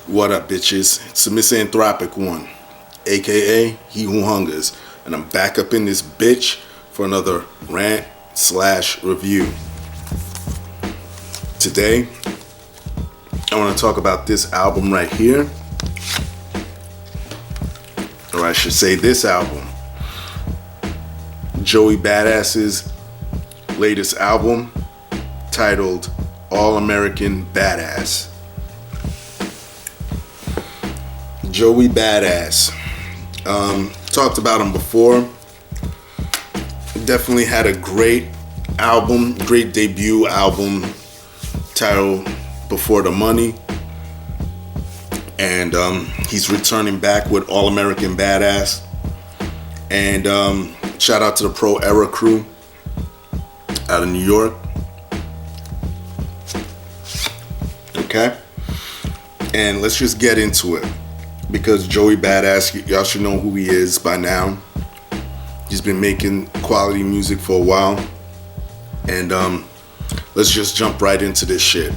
What up, bitches? It's the misanthropic one, aka He Who Hungers, and I'm back up in this bitch for another rant/review. Today, I want to talk about this album right here, or I should say this album, Joey Badass's latest album, titled All Amerikkkan Bada. Joey Badass. Talked about him before. Definitely had a great album, great debut album titled Before the Money. And he's returning back with All Amerikkkan Bada. And shout out to the Pro Era crew out of New York. Okay? And let's just get into it. Because Joey Badass, y'all should know who he is by now. He's been making quality music for a while. And let's just jump right into this shit.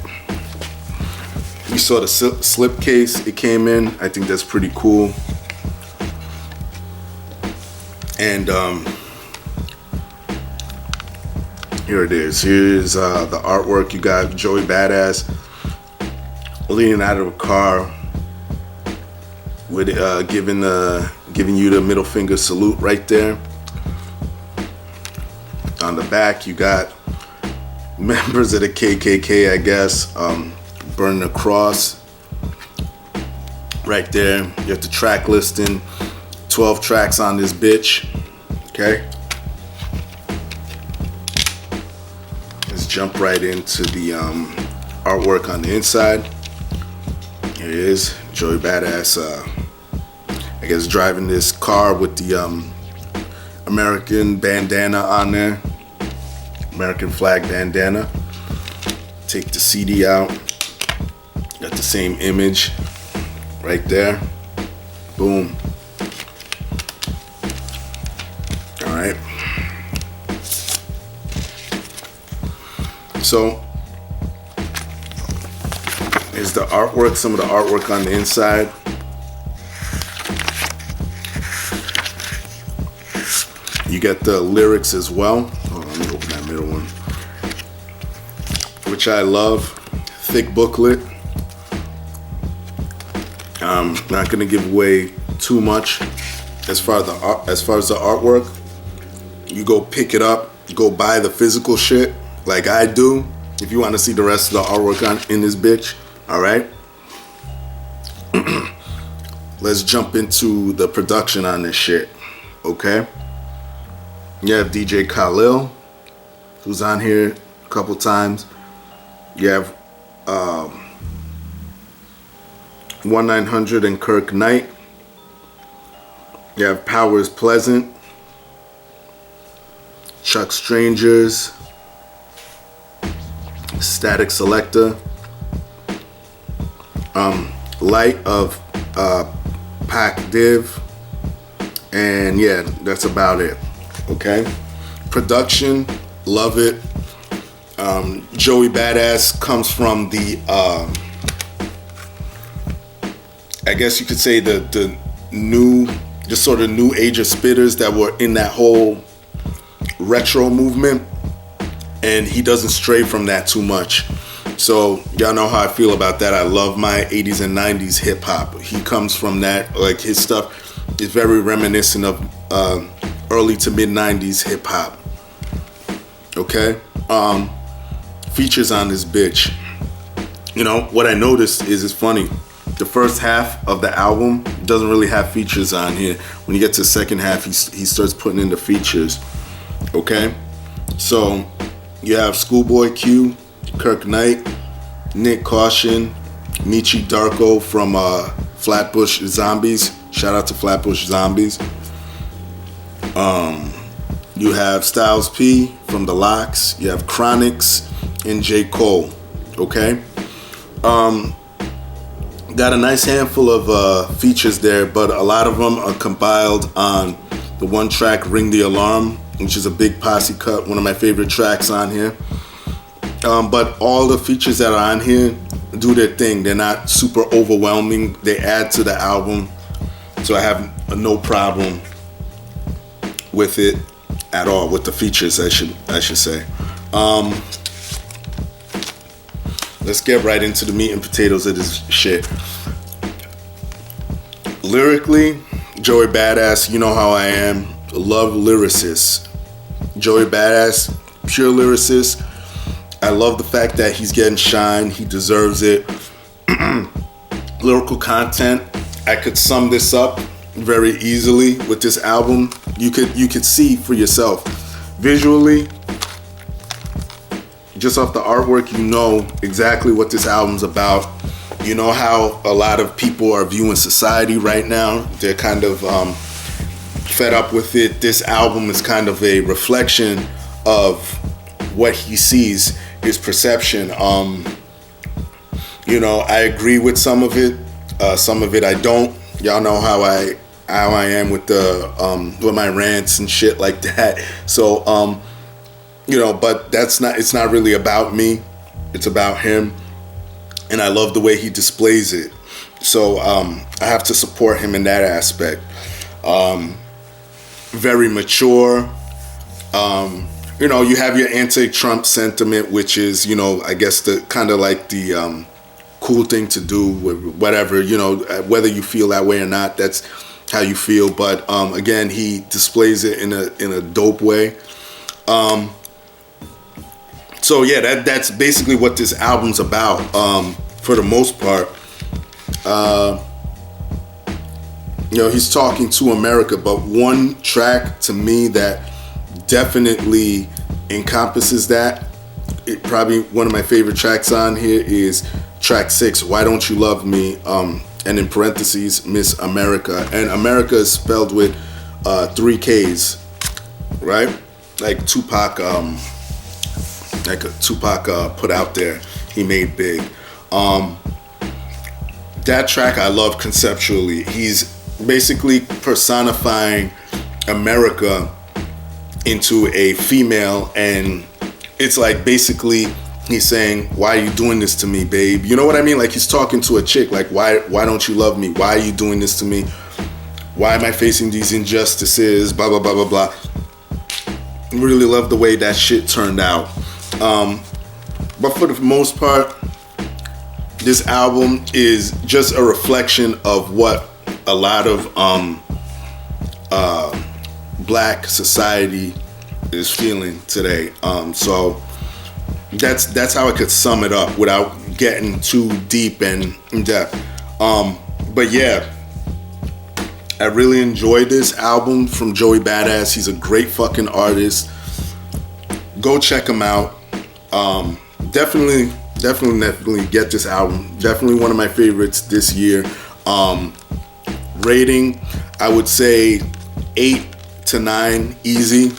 We saw the slipcase it came in. I think that's pretty cool. And here it is. Here's the artwork. You got Joey Badass leaning out of a car with giving you the middle finger salute right there. On the back, you got members of the KKK, I guess, burning a cross right there. You have the track listing, 12 tracks on this bitch. Okay. Let's jump right into the artwork on the inside. Here it is, Joey Badass. I guess driving this car with the American bandana on there, American flag bandana. Take the CD out. Got the same image right there. Boom. All right. So here's the artwork. Some of the artwork on the inside. You get the lyrics as well. Hold on, let me open that middle one. Which I love. Thick booklet. I'm not gonna give away too much as far as the artwork. You go pick it up, go buy the physical shit like I do. If you want to see the rest of the artwork in this bitch, all right. Let's jump into the production on this shit, okay? You have DJ Khalil, who's on here a couple times. You have 1-900 and Kirk Knight. You have Powers Pleasant, Chuck Strangers, Static Selector, Light of Pac Div, and yeah, that's about it. Okay, production, love it. Joey Badass comes from the, I guess you could say the sort of new age of spitters that were in that whole retro movement, and he doesn't stray from that too much. So y'all know how I feel about that. I love my 80s and 90s hip hop. He comes from that. Like, his stuff is very reminiscent of early to mid 90s hip hop. Okay? Features on this bitch. You know, what I noticed is it's funny. The first half of the album doesn't really have features on here. When you get to the second half, he starts putting in the features. Okay? So, you have Schoolboy Q, Kirk Knight, Nick Caution, Michi Darko from Flatbush Zombies. Shout out to Flatbush Zombies. You have Styles P from The Lox. You have Chronix and J.Cole. Okay? Got a nice handful of features there, but a lot of them are compiled on the one track Ring the Alarm, which is a big posse cut, one of my favorite tracks on here. But all the features that are on here do their thing. They're not super overwhelming. They add to the album, so I have no problem with it at all, with the features, I should say. Let's get right into the meat and potatoes of this shit. Lyrically, Joey Badass, you know how I am. Love lyricists. Joey Badass, pure lyricist. I love the fact that he's getting shine. He deserves it. Lyrical content. I could sum this up very easily with this album. You could see for yourself. Visually, just off the artwork, you know exactly what this album's about. You know how a lot of people are viewing society right now. They're kind of fed up with it. This album is kind of a reflection of what he sees, his perception. You know, I agree with some of it I don't. Y'all know how I am with with my rants and shit like that. So you know, but it's not really about me. It's about him. And I love the way he displays it. So I have to support him in that aspect. Very mature. You know, you have your anti-Trump sentiment, which is, you know, I guess the kind of like the cool thing to do with whatever, you know, whether you feel that way or not, that's how you feel. But again, he displays it in a dope way. So yeah, that's basically what this album's about, for the most part. You know, he's talking to America, but one track to me that definitely encompasses that, probably one of my favorite tracks on here is track 6, Why Don't You Love Me, and in parentheses, Miss America. And America is spelled with 3 Ks, right? Like Tupac, put out there, he made big. That track I love conceptually. He's basically personifying America into a female, and it's like basically he's saying, why are you doing this to me, babe? You know what I mean? Like he's talking to a chick, like why don't you love me? Why are you doing this to me? Why am I facing these injustices? Blah blah blah blah blah. Really love the way that shit turned out. But for the most part, this album is just a reflection of what a lot of black society is feeling today. So that's how I could sum it up without getting too deep and in depth. But yeah, I really enjoyed this album from Joey Badass. He's a great fucking artist. Go check him out. Definitely get this album. Definitely one of my favorites this year. Rating, I would say 8 to 9, easy.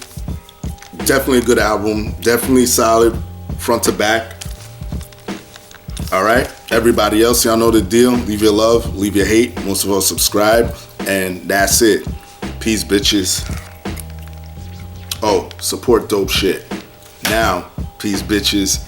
Definitely a good album. Definitely solid front to back. All right, everybody else, y'all know the deal. Leave your love, leave your hate. Most of all, subscribe, and that's it. Peace, bitches. Oh, support dope shit. Now, peace, bitches.